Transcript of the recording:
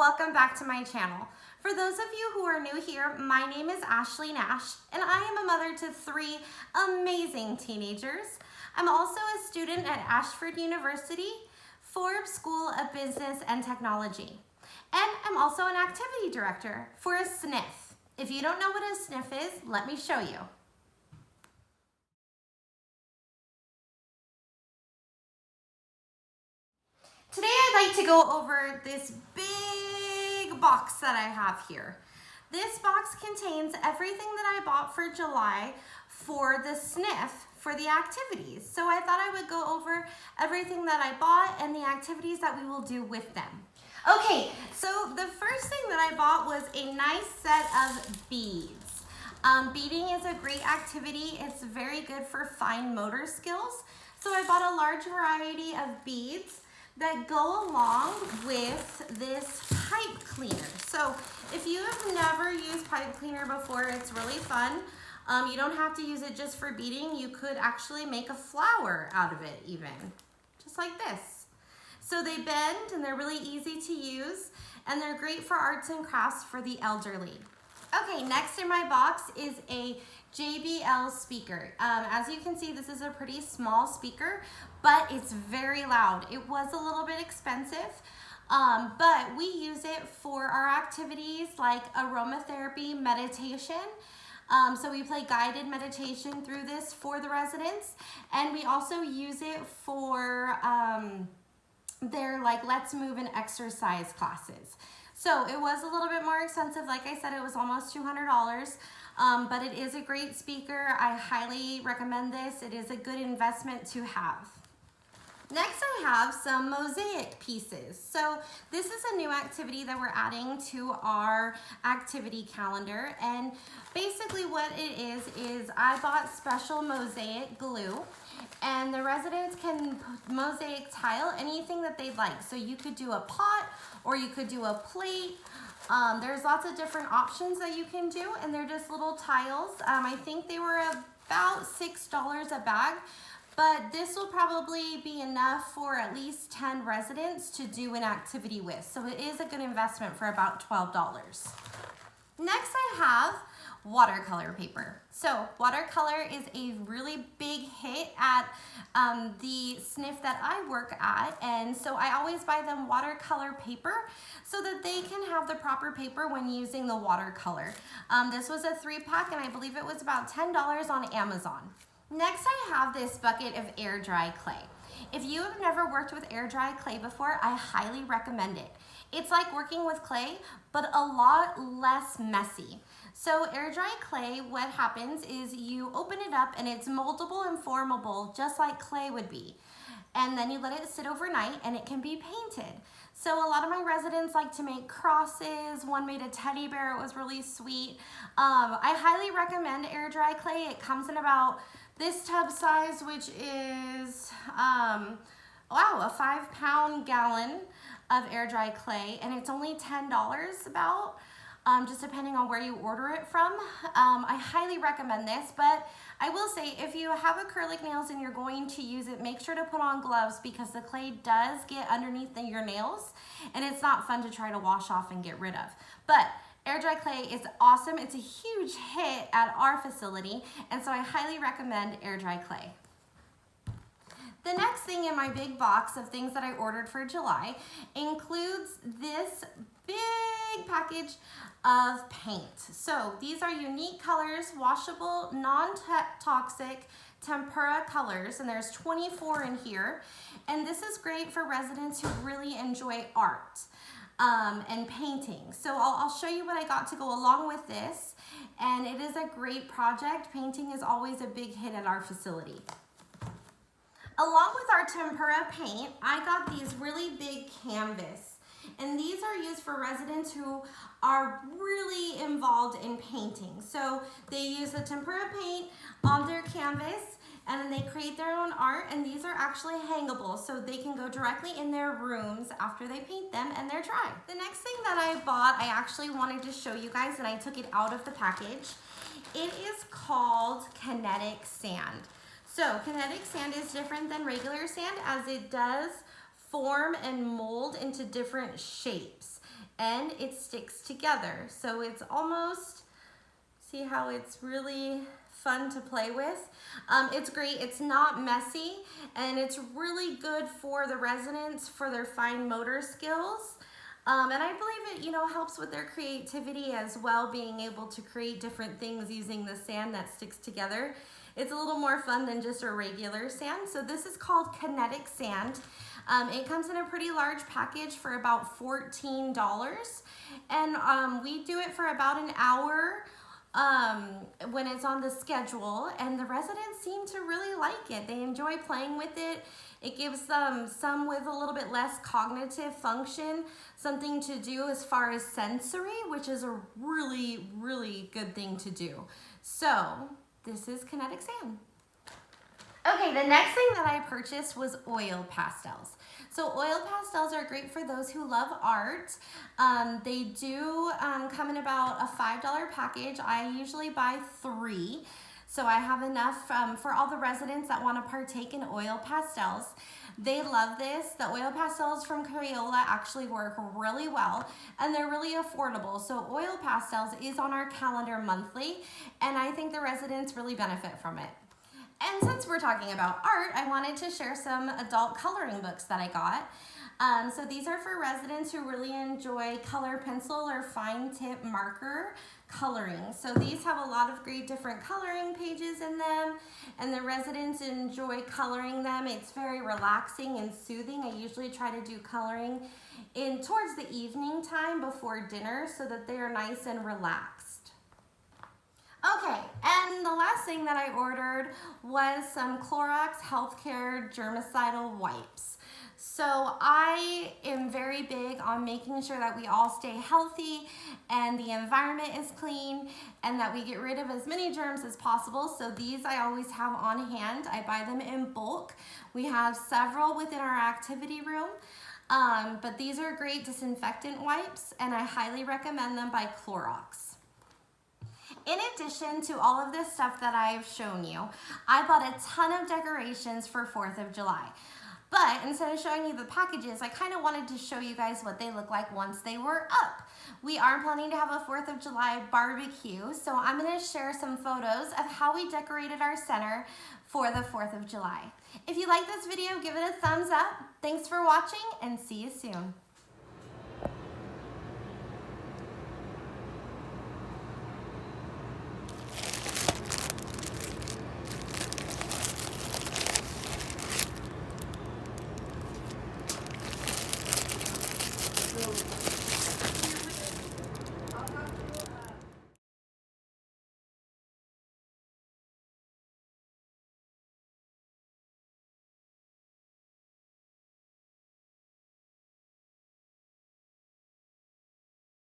welcome back to my channel. For those of you who are new here, my name is Ashley Nash and I am a mother to 3 amazing teenagers. I'm also a student at Ashford University, Forbes School of Business and Technology. And I'm also an activity director for a SNF. If you don't know what a SNF is, let me show you. Today I'd like to go over this big box that I have here. This box contains everything that I bought for July for the SNF for the activities. So I thought I would go over everything that I bought and the activities that we will do with them. Okay, so the first thing that I bought was a nice set of beads. Beading is a great activity. It's very good for fine motor skills. So I bought a large variety of beads that go along with this pipe cleaner. So if you have never used pipe cleaner before, it's really fun. You don't have to use it just for beading. You could actually make a flower out of it even, just like this. So they bend and they're really easy to use and they're great for arts and crafts for the elderly. Okay, next in my box is a JBL speaker. As you can see, this is a pretty small speaker, but it's very loud. It was a little bit expensive, but we use it for our activities like aromatherapy, meditation. So we play guided meditation through this for the residents, and we also use it for their Let's Move and exercise classes. So it was a little bit more expensive. Like I said, it was almost $200, but it is a great speaker. I highly recommend this. It is a good investment to have. Next, I have some mosaic pieces. So this is a new activity that we're adding to our activity calendar. And basically what it is I bought special mosaic glue, and the residents can mosaic tile anything that they'd like. So you could do a pot or you could do a plate. There's lots of different options that you can do, and they're just little tiles. I think they were about $6 a bag. But this will probably be enough for at least 10 residents to do an activity with. So it is a good investment for about $12. Next I have watercolor paper. So watercolor is a really big hit at the SNF that I work at, and so I always buy them watercolor paper so that they can have the proper paper when using the watercolor. This was a 3-pack and I believe it was about $10 on Amazon. Next, I have this bucket of air dry clay. If you have never worked with air dry clay before, I highly recommend it. It's like working with clay, but a lot less messy. So air dry clay, what happens is you open it up and it's moldable and formable just like clay would be. And then you let it sit overnight and it can be painted. So a lot of my residents like to make crosses. One made a teddy bear, it was really sweet. I highly recommend air dry clay. It comes in about this tub size, which is, wow, a 5-pound gallon of air dry clay, and it's only $10 about, just depending on where you order it from. I highly recommend this, but I will say if you have acrylic nails and you're going to use it, make sure to put on gloves because the clay does get underneath your nails and it's not fun to try to wash off and get rid of. But air dry clay is awesome. It's a huge hit at our facility, and so I highly recommend air dry clay. The next thing in my big box of things that I ordered for July includes this big package of paint. So these are unique colors, washable, non-toxic tempera colors, and there's 24 in here. And this is great for residents who really enjoy art and painting. So I'll show you what I got to go along with this, and it is a great project. Painting is always a big hit at our facility. Along with our tempera paint, I got these really big canvas, and these are used for residents who are really involved in painting. So they use the tempera paint on their canvas, and then they create their own art, and these are actually hangable, so they can go directly in their rooms after they paint them and they're dry. The next thing that I bought, I actually wanted to show you guys, and I took it out of the package. It is called kinetic sand. So kinetic sand is different than regular sand as it does form and mold into different shapes. and it sticks together. So it's almost, see how it's really fun to play with. It's great, it's not messy, and it's really good for the residents for their fine motor skills. And I believe it, helps with their creativity as well, being able to create different things using the sand that sticks together. It's a little more fun than just a regular sand. So this is called Kinetic Sand. It comes in a pretty large package for about $14. And we do it for about an hour when it's on the schedule, and the residents seem to really like it. They enjoy playing with it. It gives them some with a little bit less cognitive function, something to do as far as sensory, which is a really, really good thing to do. So this is Kinetic Sand. Okay, the next thing that I purchased was oil pastels. So oil pastels are great for those who love art. They do come in about a $5 package. I usually buy 3. So I have enough for all the residents that want to partake in oil pastels. They love this. The oil pastels from Crayola actually work really well, and they're really affordable. So oil pastels is on our calendar monthly, and I think the residents really benefit from it. And since we're talking about art, I wanted to share some adult coloring books that I got. So these are for residents who really enjoy color pencil or fine tip marker coloring. So these have a lot of great different coloring pages in them, and the residents enjoy coloring them. It's very relaxing and soothing. I usually try to do coloring towards the evening time before dinner so that they are nice and relaxed. Okay, and the last thing that I ordered was some Clorox Healthcare Germicidal Wipes. So I am very big on making sure that we all stay healthy and the environment is clean and that we get rid of as many germs as possible. So these I always have on hand. I buy them in bulk. We have several within our activity room. But these are great disinfectant wipes, and I highly recommend them by Clorox. In addition to all of this stuff that I've shown you, I bought a ton of decorations for 4th of July. But instead of showing you the packages, I kind of wanted to show you guys what they look like once they were up. We are planning to have a 4th of July barbecue, so I'm going to share some photos of how we decorated our center for the 4th of July. If you like this video, give it a thumbs up. Thanks for watching, and see you soon.